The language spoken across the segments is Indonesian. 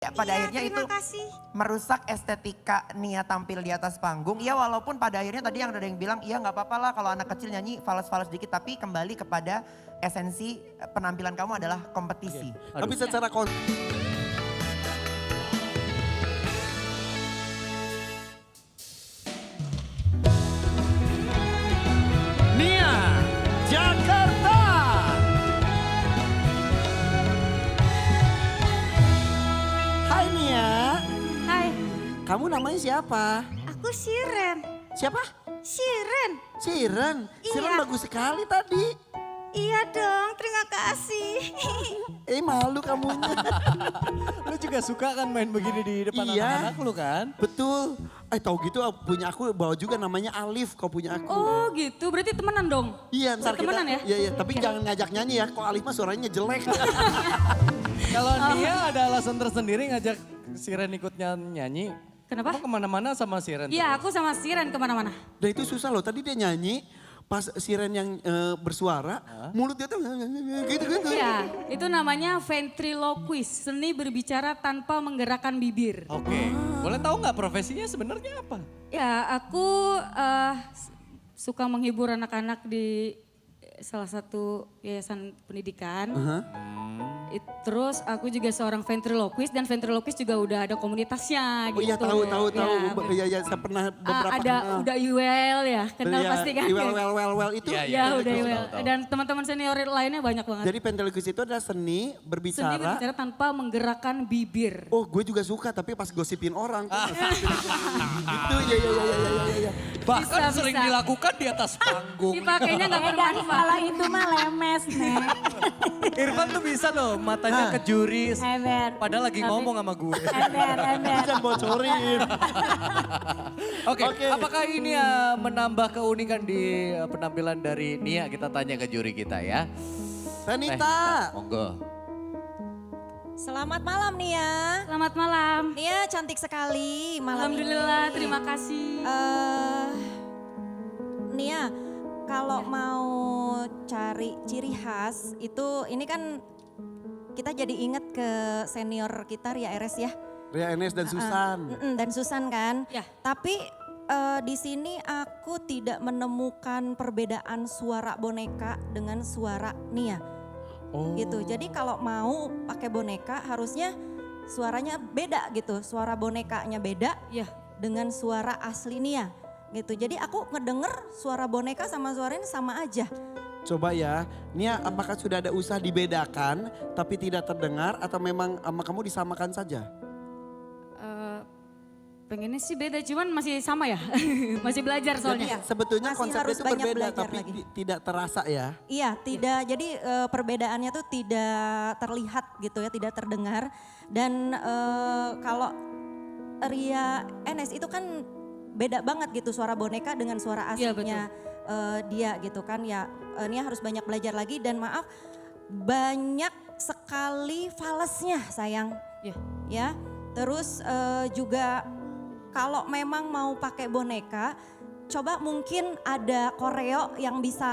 Ya, pada Iya, akhirnya itu terima kasih. merusak estetika Nia tampil di atas panggung. Ya walaupun pada akhirnya tadi yang ada yang bilang, iya nggak apa-apa lah kalau anak kecil nyanyi fals-fals dikit. Tapi kembali kepada esensi penampilan kamu adalah kompetisi. Tapi secara Nia, Jakarta. Hai Nia, Hai, kamu namanya siapa? aku Siren. Siapa? Siren. Siren. Siren Iya. bagus sekali tadi. Iya dong, terima kasih. Malu kamu. Lu juga suka kan main begini di depan Iya. anak-anak lu kan? Betul. Tahu gitu punya aku bawa juga namanya Alif kau punya aku. Oh gitu, berarti temenan dong? Iya, ntar kita. Temenan ya? Iya, iya, tapi jangan ngajak nyanyi ya. Kok Alif mah suaranya jelek. Kalau Nia ada alasan tersendiri ngajak Siren ikut nyanyi. Kenapa? Kamu kemana-mana sama Siren Iya, terus? aku sama Siren kemana-mana. Dan itu susah loh. Tadi dia nyanyi, pas Siren yang bersuara, mulut dia tuh gitu-gitu. Iya, itu namanya ventriloquist, seni berbicara tanpa menggerakkan bibir. Oke, boleh tahu nggak profesinya sebenarnya apa? Ya, aku suka menghibur anak-anak di salah satu yayasan pendidikan. Terus aku juga seorang ventriloquist dan ventriloquist juga udah ada komunitasnya Oh gitu. iya tahu. Ya, Iya, saya pernah beberapa ada udah UL ya, kenal Iya, pasti kan. Well itu. Iya, Ya udah tahu, UL. tahu. Dan teman-teman senior lainnya banyak banget. Jadi ventriloquist itu adalah seni Seni berbicara. berbicara tanpa menggerakkan bibir. Oh gue juga suka tapi pas gosipin orang. Itu iya. Bahkan Bisa, sering bisa. dilakukan di atas panggung. Dipakainya nggak bermanfaat. Kalau itu mah lemes, Nek. Irfan tuh bisa loh matanya ke juri. Ember. Padahal lagi ngomong sama gue. Ember. Jangan bocorin. Oke, Oke. apakah ini menambah keunikan di penampilan dari Nia? Kita tanya ke juri kita ya. Renita. Monggo. Selamat malam Nia. Selamat malam. Nia cantik sekali malam ini. Alhamdulillah, terima kasih. Nia, kalau mau cari ciri khas itu ini kan kita jadi inget ke senior kita Ria Eres ya. Ria Enes dan Susan. Dan Susan kan. Ya. Tapi di sini aku tidak menemukan perbedaan suara boneka dengan suara Nia. Oh. Gitu. Jadi kalau mau pakai boneka harusnya suaranya beda gitu. Suara bonekanya beda Ya, dengan suara asli Nia. Gitu. Jadi aku ngedenger suara boneka sama suaranya sama aja. Coba ya, Nia apakah sudah ada usaha dibedakan tapi tidak terdengar atau memang sama kamu disamakan saja? pengennya sih beda, cuman masih sama ya. Masih belajar Jadi soalnya. sebetulnya Masih konsepnya harus itu banyak berbeda belajar tapi lagi. tidak terasa ya. Iya, tidak. Jadi perbedaannya tuh tidak terlihat gitu ya, tidak terdengar. Dan kalau Ria Enes itu kan beda banget gitu suara boneka dengan suara Iya, aslinya dia gitu kan. Ya Nia harus banyak belajar lagi dan maaf banyak sekali falesnya sayang. Ya. Ya, terus juga kalau memang mau pakai boneka, coba mungkin ada koreo yang bisa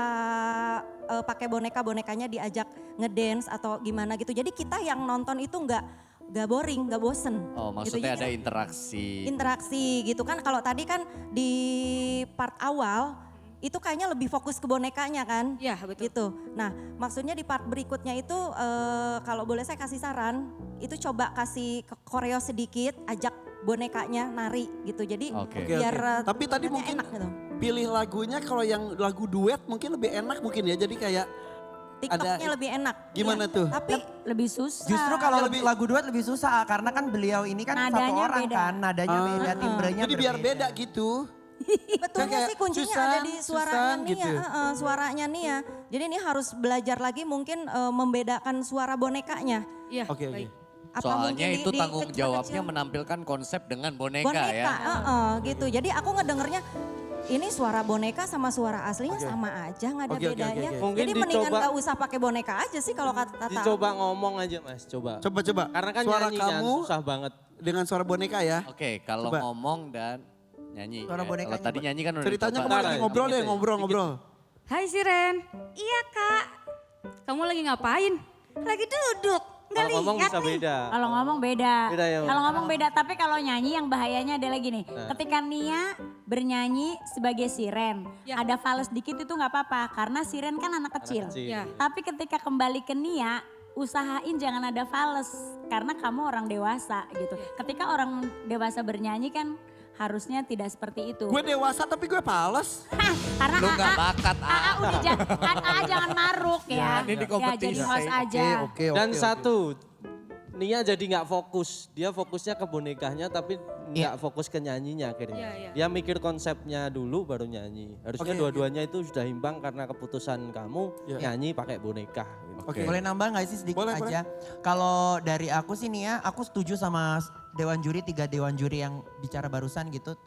pakai bonekanya diajak ngedance atau gimana gitu. Jadi kita yang nonton itu nggak boring, nggak bosen. Oh, gitu. maksudnya Jadi ada interaksi. interaksi gitu kan. Kalau tadi kan di part awal itu kayaknya lebih fokus ke bonekanya kan. Ya, betul. Gitu. Nah maksudnya di part berikutnya itu kalau boleh saya kasih saran, itu coba kasih koreo sedikit, ajak bonekanya nari gitu. Jadi Oke. biar Tapi tadi kelihataannya mungkin enak gitu. pilih lagunya kalau yang lagu duet mungkin lebih enak mungkin ya. Jadi kayak TikToknya lebih enak. Gimana Iya. tuh? Tapi Lebih susah. Justru kalau lebih- lagu duet lebih susah karena kan beliau ini kan satu Nadanya orang beda. kan, nadanya beda, timbrenya Jadi biar beda gitu. betulnya kayak sih kuncinya Susan, ada di suaranya Susan Nia. gitu. Suaranya Nia. Jadi ini harus belajar lagi mungkin membedakan suara bonekanya. Iya, Oke, baik. Apa Soalnya mungkin itu tanggung kecil-kecil? jawabnya menampilkan konsep dengan boneka, Boneka, ya. gitu. Jadi aku ngedengernya ini suara boneka sama suara aslinya sama aja, nggak ada Oke. bedanya. Mungkin Jadi mendingan dicoba- nggak usah pakai boneka aja sih kalau kata Dicoba ngomong aja Mas, coba. Coba. Karena kan Suara nyanyi kan kamu susah banget. dengan suara boneka ya. Oke, kalau Coba. ngomong dan nyanyi. Suara ya. bonekanya, Kalau tadi Mbak. nyanyi kan udah Ceritanya dicoba. kamu lagi Ntar, ngobrol gitu deh, ya, ngobrol. Hai Siren, Iya kak, kamu lagi ngapain? lagi duduk. Kalau ngomong bisa beda. Kalau ngomong beda. Beda ya, Om? Kalau ngomong beda, tapi kalau nyanyi yang bahayanya adalah gini. Ketika Nia bernyanyi sebagai siren, Ya. ada fals dikit itu nggak apa-apa karena siren kan anak kecil. kecil. Ya. Tapi ketika kembali ke Nia, usahain jangan ada fals karena kamu orang dewasa gitu. Ketika orang dewasa bernyanyi kan harusnya tidak seperti itu. Gue dewasa tapi gue pales. Karena Lu nggak bakat, AA udah jangan maruk ya. ini di Ya, kompetisi. jadi host aja. Dan satu, Nia jadi nggak fokus. Dia fokusnya ke bonekanya tapi nggak fokus ke nyanyinya akhirnya. Iya, iya. Dia mikir konsepnya dulu baru nyanyi. Harusnya dua-duanya itu sudah imbang karena keputusan kamu nyanyi pakai boneka. Gitu. Oke. Boleh nambah gak sih sedikit Boleh, aja? Kalau dari aku sih nih ya, aku setuju sama dewan juri, 3 dewan juri yang bicara barusan gitu.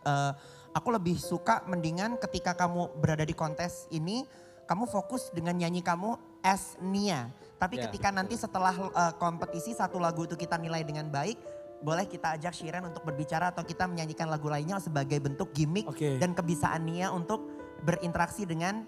Aku lebih suka mendingan ketika kamu berada di kontes ini, kamu fokus dengan nyanyi kamu as Nia. Tapi Ya, ketika nanti setelah kompetisi satu lagu itu kita nilai dengan baik, boleh kita ajak Shiren untuk berbicara atau kita menyanyikan lagu lainnya sebagai bentuk gimmick Oke. dan kebiasaan Nia untuk berinteraksi dengan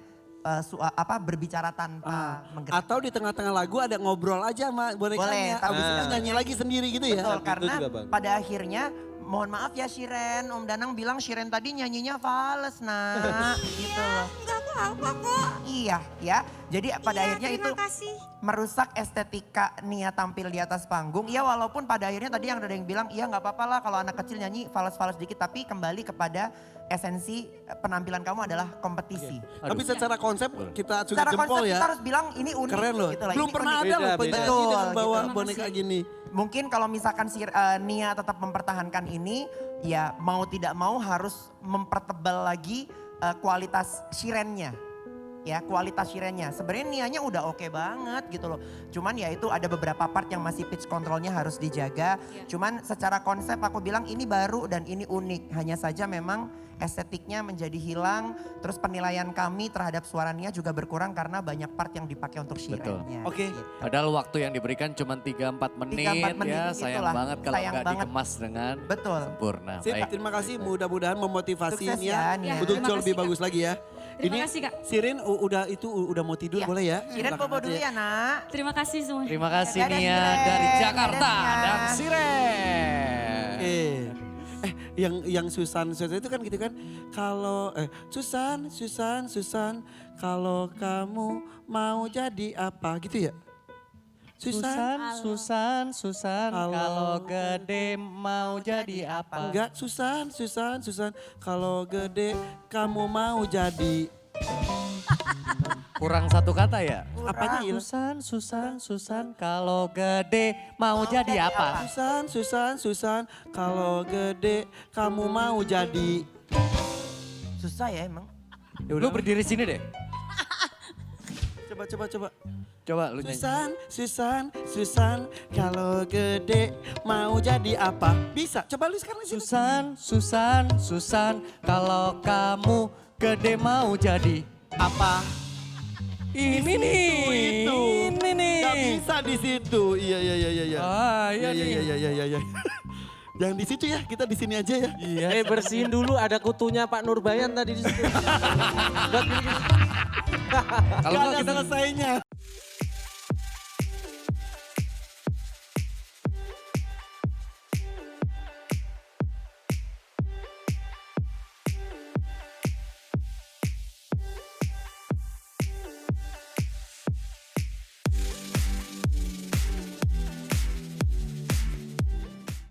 berbicara tanpa menggerak. Atau di tengah-tengah lagu ada ngobrol aja sama bonekanya. Boleh, tapi Abis itu nyanyi lagi sendiri gitu ya. Betul, Itu karena juga bagus. pada akhirnya mohon maaf ya Shiren, Om Danang bilang Shiren tadi nyanyinya fals nak gitu loh. Enggak apa-apa kok. Iya ya, jadi pada akhirnya itu Terima kasih. merusak estetika Nia tampil di atas panggung. Ya walaupun pada akhirnya tadi yang ada yang bilang, iya nggak apa-apa lah kalau anak kecil nyanyi fals-fals dikit. Tapi kembali kepada esensi penampilan kamu adalah kompetisi. Tapi secara konsep kita sudah Secara jempol konsep ya. kita harus bilang ini unik. Keren loh. Gitu lah, Belum ini pernah unik. ada loh Beda, penyanyi Betul, dengan bawa gitu. boneka gini. Mungkin kalau misalkan si Nia tetap mempertahankan ini, ya mau tidak mau harus mempertebal lagi kualitas Shirennya. Ya kualitas Shirennya. Sebenarnya Nianya udah oke banget gitu loh. Cuman ya itu ada beberapa part yang masih pitch controlnya harus dijaga. Cuman secara konsep aku bilang ini baru dan ini unik. Hanya saja memang estetiknya menjadi hilang. Terus penilaian kami terhadap suara Nia juga berkurang karena banyak part yang dipakai untuk Shirennya. Oke. Gitu. Padahal waktu yang diberikan cuma 3-4 menit, 3-4 menit ya. Sayang itulah. banget kalau Sayang nggak banget. dikemas dengan Betul. sempurna. Sip, Baik. terima kasih. Mudah-mudahan memotivasi Sukses Nia ya, Nia. untuk Terima jauh lebih kasih, Kak. bagus lagi ya. Terima kasih, Kak. Sirin udah mau tidur Iya. boleh ya? Shiren Silakan bobo aja dulu ya nak. Terima kasih semua. Terima kasih Dadah, Nia Siren. dari Jakarta Dadah, Nia. dan Siren. Yang Susan itu kan gitu kan. Kalau Susan, kalau kamu mau jadi apa gitu ya? Susan, Kalau- kalau gede mau jadi apa? Enggak, Susan, kalau gede kamu mau jadi Kurang satu kata ya? apanya ya? Susan, kalau gede mau jadi apa? Susan, kalau gede kamu mau jadi. Susah ya emang. Ya Lu berdiri sini deh. Coba. Coba lu nyanyi. Susan, kalau gede mau jadi apa? Bisa, coba lu sekarang sini. Susan, kalau kamu gede mau jadi Apa? ini nih. Itu. Ini nih. Gak bisa di situ. Iya. Ah, iya nih. Iya. Jangan di situ ya, kita di sini aja ya. Iya. Bersihin dulu ada kutunya Pak Nurbayan tadi di situ. Kalau Gak nggak ada kita selesainya.